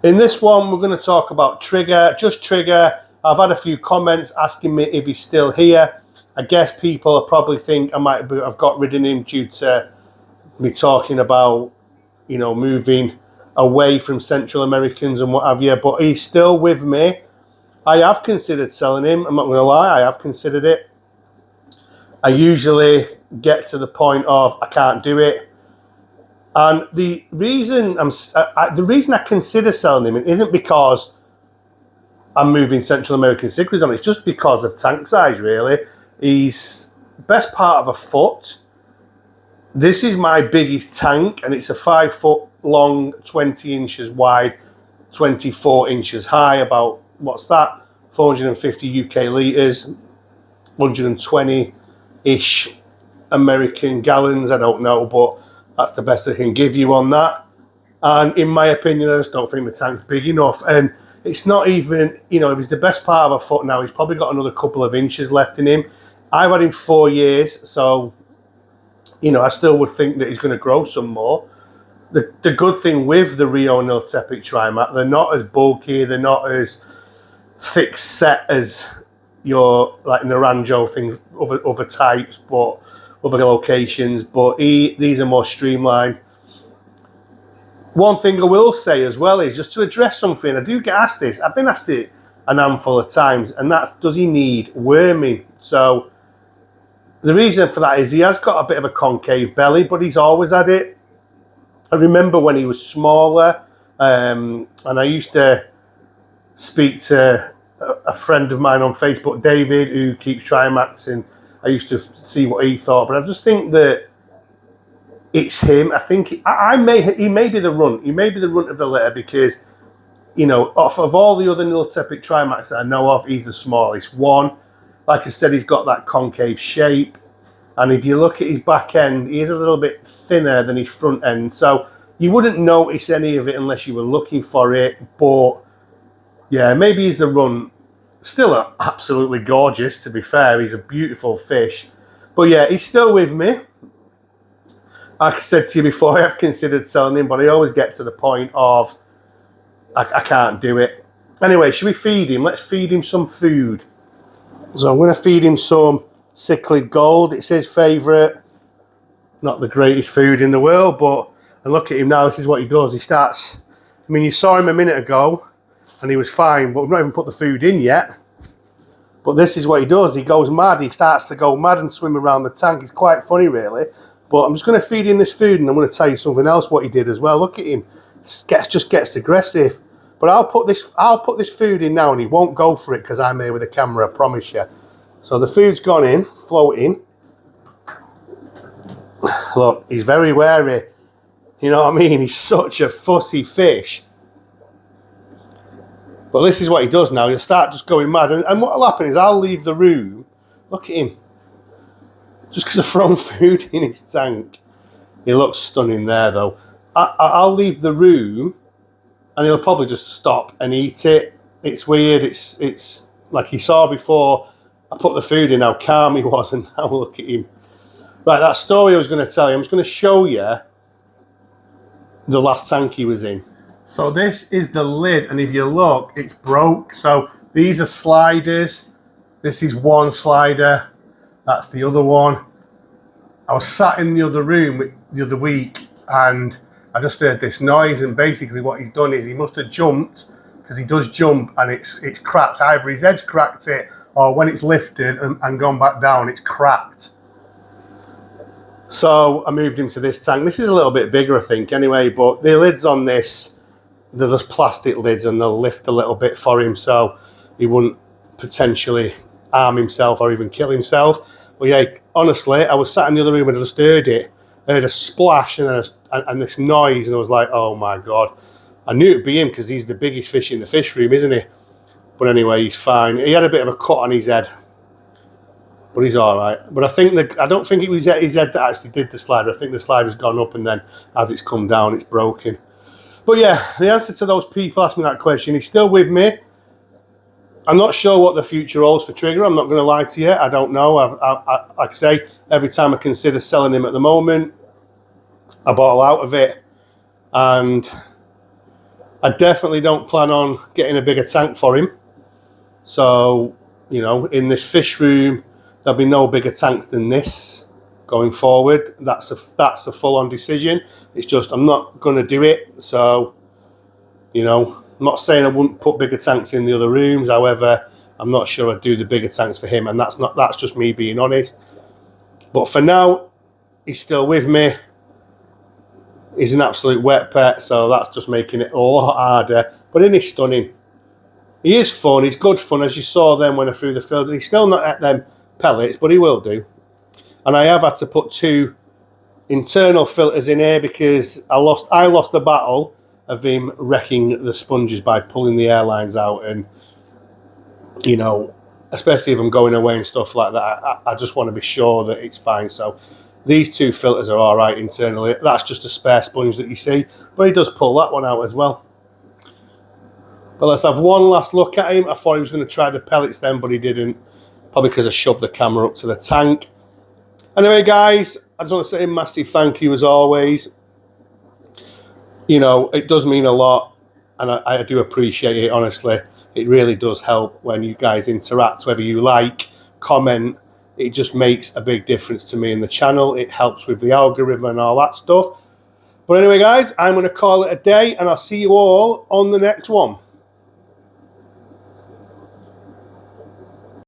In this one, we're going to talk about Trigger, just Trigger. I've had a few comments asking me if he's still here. I guess people probably think I might have got rid of him due to me talking about, you know, moving away from Central Americans and what have you, but he's still with me. I have considered selling him. I'm not going to lie, I have considered it. I usually get to the point of I can't do it. And the reason I consider selling him isn't because I'm moving Central American cichlids on. It's just because of tank size, really. He's best part of a foot. This is my biggest tank, and it's a 5 foot long, 20 inches wide, 24 inches high. About, what's that? 450 UK litres, 120-ish American gallons. I don't know, but that's the best I can give you on that. And in my opinion, I just don't think the tank's big enough. And it's not even, you know, if he's the best part of a foot now, he's probably got another couple of inches left in him. I've had him 4 years, so, you know, I still would think that he's going to grow some more. The good thing with the Rio Niltepic TRIMAC, they're not as bulky, they're not as thick set as your, like, Naranjo things, other types, but other locations, but these are more streamlined. One thing I will say as well is, just to address something, I do get asked this, I've been asked it a handful of times, and that's, does he need worming? So the reason for that is he has got a bit of a concave belly, but he's always had it. I remember when he was smaller, and I used to speak to a friend of mine on Facebook, David, who keeps TRIMACs, and I used to see what he thought, but I just think that it's him. I think he may be the runt. He may be the runt of the litter because, you know, off of all the other Niltepic TRIMACs that I know of, he's the smallest one. Like I said, he's got that concave shape, and if you look at his back end, he is a little bit thinner than his front end, so you wouldn't notice any of it unless you were looking for it. But yeah, maybe he's the runt. Still absolutely gorgeous, to be fair. He's a beautiful fish. But yeah, he's still with me. Like I said to you before, I have considered selling him, but I always get to the point of I can't do it. Anyway, should we feed him? Let's feed him some food. So I'm going to feed him some cichlid gold. It's his favourite. Not the greatest food in the world, but and look at him now. This is what he does. He starts, I mean, you saw him a minute ago, and he was fine, but we've not even put the food in yet. But this is what he does. He goes mad. He starts to go mad and swim around the tank. It's quite funny, really. But I'm just going to feed him this food, and I'm going to tell you something else what he did as well. Look at him. Just gets aggressive. But I'll put this food in now, and he won't go for it because I'm here with a camera, I promise you. So the food's gone in, floating. Look, he's very wary. You know what I mean? He's such a fussy fish. But this is what he does now. He'll start just going mad. And what will happen is I'll leave the room. Look at him. Just because I've thrown food in his tank. He looks stunning there, though. I'll leave the room, and he'll probably just stop and eat it. It's weird. It's like you saw before. I put the food in, how calm he was, and now look at him. Right, that story I was going to tell you, I'm just going to show you the last tank he was in. So this is the lid, and if you look, it's broke. So these are sliders. This is one slider. That's the other one. I was sat in the other room the other week, and I just heard this noise, and basically what he's done is he must have jumped, because he does jump, and it's cracked. Either his head's cracked it, or when it's lifted and gone back down, it's cracked. So I moved him to this tank. This is a little bit bigger, I think, anyway, but the lids on this, they're just plastic lids, and they'll lift a little bit for him, so he wouldn't potentially harm himself or even kill himself. But yeah, honestly, I was sat in the other room and I just heard it. I heard a splash and this noise, and I was like, oh my God. I knew it'd be him because he's the biggest fish in the fish room, isn't he? But anyway, he's fine. He had a bit of a cut on his head, but he's all right. But I don't think it was his head that actually did the slider. I think the slider's gone up, and then as it's come down, it's broken. But yeah, the answer to those people asking me that question, he's still with me. I'm not sure what the future holds for Trigger. I'm not going to lie to you. I don't know. Like I say, every time I consider selling him at the moment, I bottle out of it. And I definitely don't plan on getting a bigger tank for him. So, you know, in this fish room, there'll be no bigger tanks than this going forward. That's a full-on decision. It's just I'm not going to do it. So, you know, I'm not saying I wouldn't put bigger tanks in the other rooms. However, I'm not sure I'd do the bigger tanks for him, and that's just me being honest. But for now, he's still with me. He's an absolute wet pet, so that's just making it a lot harder. But it is stunning. He is fun. He's good fun, as you saw then when I threw the filter. He's still not at them pellets, but he will do. And I have had to put 2 internal filters in here because I lost the battle of him wrecking the sponges by pulling the airlines out, and you know, especially if I'm going away and stuff like that, I just want to be sure that it's fine. So these 2 filters are all right internally. That's just a spare sponge that you see, but he does pull that one out as well. But let's have one last look at him. I thought he was going to try the pellets then, but he didn't, probably because I shoved the camera up to the tank. Anyway, guys, I just want to say a massive thank you as always. You know, it does mean a lot, and I do appreciate it, honestly. It really does help when you guys interact, whether you like, comment. It just makes a big difference to me in the channel. It helps with the algorithm and all that stuff. But anyway, guys, I'm going to call it a day, and I'll see you all on the next one.